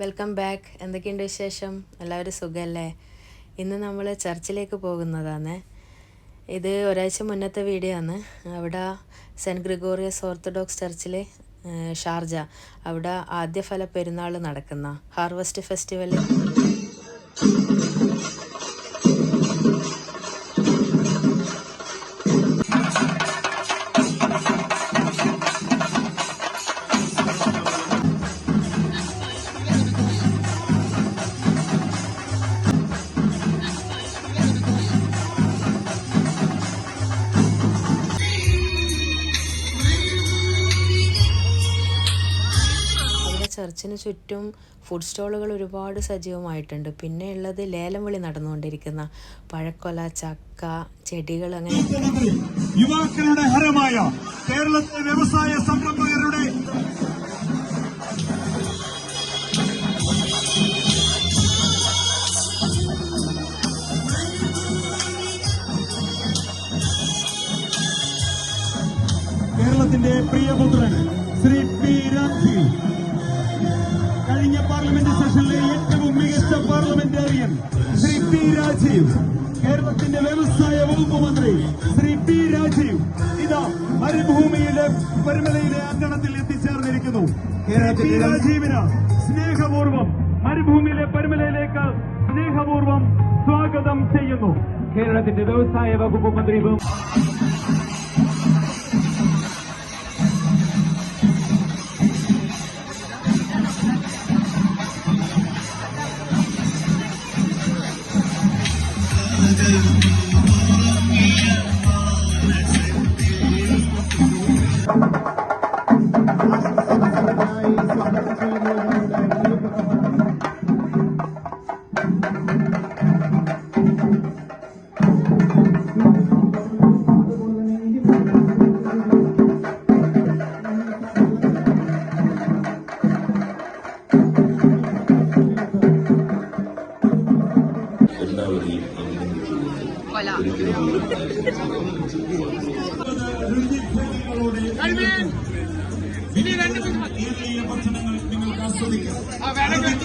Welcome back. എന്തൊക്കെയുണ്ട് വിശേഷം? എല്ലാവരും സുഖമല്ലേ? ഇന്ന് നമ്മൾ ചർച്ചിലേക്ക് പോകുന്നതാണ്. ഇത് ഒരാഴ്ച മുന്നത്തെ വീഡിയോ ആണ്. അവിടെ സെൻറ്റ് ഗ്രിഗോറിയസ് ഓർത്തഡോക്സ് ചർച്ചിൽ ഷാർജ അവിടെ ആദ്യഫല പെരുന്നാൾ നടക്കുന്ന ഹാർവസ്റ്റ് ഫെസ്റ്റിവൽ. ചർച്ചിന് ചുറ്റും ഫുഡ് സ്റ്റോളുകൾ ഒരുപാട് സജീവമായിട്ടുണ്ട്. പിന്നെ ഉള്ളത് ലേലം വിളി നടന്നുകൊണ്ടിരിക്കുന്ന പഴക്കൊല, ചക്ക, ചെടികൾ, അങ്ങനെ യുവാക്കളുടെ ഹരമായ കേരളത്തിലെ വ്യവസായ സംരംഭകരുടെ കേരളത്തിന്റെ പ്രിയപുത്രൻ ശ്രീ പി രാജീവ് കഴിഞ്ഞ പാർലമെന്റ് സെഷനിലെ ഏറ്റവും മികച്ച പാർലമെന്റേറിയൻ ശ്രീ പി രാജീവ്, കേരളത്തിന്റെ വ്യവസായ വകുപ്പ് മന്ത്രി ശ്രീ പി രാജീവ് ഇതാ മരുഭൂമിയിലെ പരുമലയിലെ അങ്കണത്തിൽ എത്തിച്ചേർന്നിരിക്കുന്നു. പി രാജീവിന് സ്നേഹപൂർവ്വം മരുഭൂമിയിലെ പരുമലയിലേക്ക് സ്നേഹപൂർവ്വം സ്വാഗതം ചെയ്യുന്നു. കേരളത്തിന്റെ വ്യവസായ വകുപ്പ് മന്ത്രി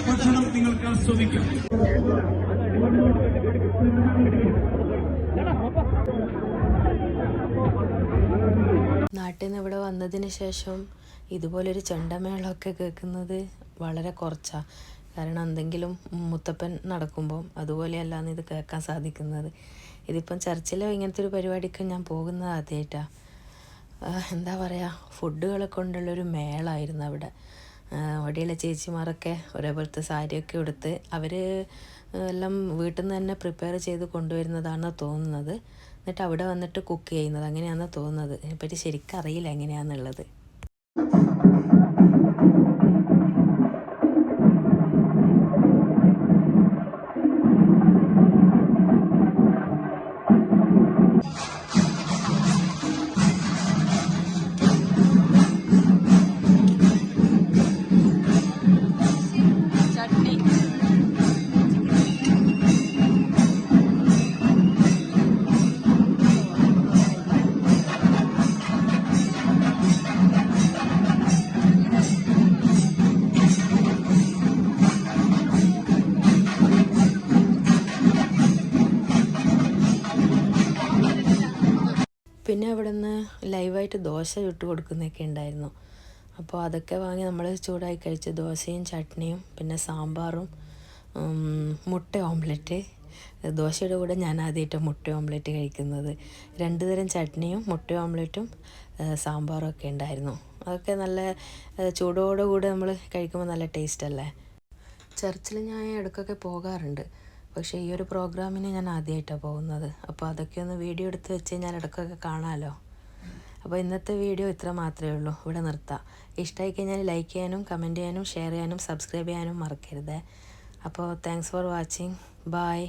ഭക്ഷണം നിങ്ങൾക്ക് ആസ്വദിക്കാം. നാട്ടിൽ നിന്ന് ഇവിടെ വന്നതിന് ശേഷം ഇതുപോലൊരു ചെണ്ടമേളമൊക്കെ കേൾക്കുന്നത് വളരെ കുറച്ചാണ്. കാരണം എന്തെങ്കിലും മുത്തപ്പൻ നടക്കുമ്പോൾ അതുപോലെയല്ലാന്ന് ഇത് കേൾക്കാൻ സാധിക്കുന്നത്. ഇതിപ്പം ചർച്ചിലോ ഇങ്ങനത്തെ ഒരു പരിപാടിക്ക് ഞാൻ പോകുന്നത് ആദ്യമായിട്ടാണ്. എന്താ പറയുക, ഫുഡുകളെ കൊണ്ടുള്ളൊരു മേളായിരുന്നു അവിടെ. അവിടെയുള്ള ചേച്ചിമാരൊക്കെ ഒരേപോലത്തെ സാരിയൊക്കെ ഉടുത്ത് അവർ എല്ലാം വീട്ടിൽ നിന്ന് തന്നെ പ്രിപ്പയർ ചെയ്ത് കൊണ്ടുവരുന്നതാണ് തോന്നുന്നത്. എന്നിട്ട് അവിടെ വന്നിട്ട് കുക്ക് ചെയ്യുന്നത്, അങ്ങനെയാണെന്ന് തോന്നുന്നത്. ഇതിനെപ്പറ്റി ശരിക്കും അറിയില്ല എങ്ങനെയാണെന്നുള്ളത്. പിന്നെ അവിടെ നിന്ന് ലൈവായിട്ട് ദോശ ചുട്ട് കൊടുക്കുന്നതൊക്കെ ഉണ്ടായിരുന്നു. അപ്പോൾ അതൊക്കെ വാങ്ങി നമ്മൾ ചൂടായി കഴിച്ച് ദോശയും ചട്നിയും പിന്നെ സാമ്പാറും മുട്ട ഓംലെറ്റ്. ദോശയുടെ കൂടെ ഞാൻ ആദ്യമായിട്ട് മുട്ട ഓംലെറ്റ് കഴിക്കുന്നത്. 2 തരം ചട്നിയും മുട്ട ഓംലെറ്റും സാമ്പാറും ഒക്കെ ഉണ്ടായിരുന്നു. അതൊക്കെ നല്ല ചൂടോടുകൂടെ നമ്മൾ കഴിക്കുമ്പോൾ നല്ല ടേസ്റ്റ് അല്ലേ. ചർച്ചിൽ ഞാൻ ഇടയ്ക്കൊക്കെ പോകാറുണ്ട്. പക്ഷേ ഈ ഒരു പ്രോഗ്രാമിന് ഞാൻ ആദ്യമായിട്ടാണ് പോകുന്നത്. അപ്പോൾ അതൊക്കെ ഒന്ന് വീഡിയോ എടുത്ത് വെച്ച് കഴിഞ്ഞാൽ ഇടയ്ക്കൊക്കെ കാണാമല്ലോ. അപ്പോൾ ഇന്നത്തെ വീഡിയോ ഇത്ര മാത്രമേ ഉള്ളൂ. ഇവിടെ നിർത്താം. ഇഷ്ടമായി കഴിഞ്ഞാൽ ലൈക്ക് ചെയ്യാനും കമൻറ്റ് ചെയ്യാനും ഷെയർ ചെയ്യാനും സബ്സ്ക്രൈബ് ചെയ്യാനും മറക്കരുത്. അപ്പോൾ താങ്ക്സ് ഫോർ വാച്ചിങ്. ബൈ.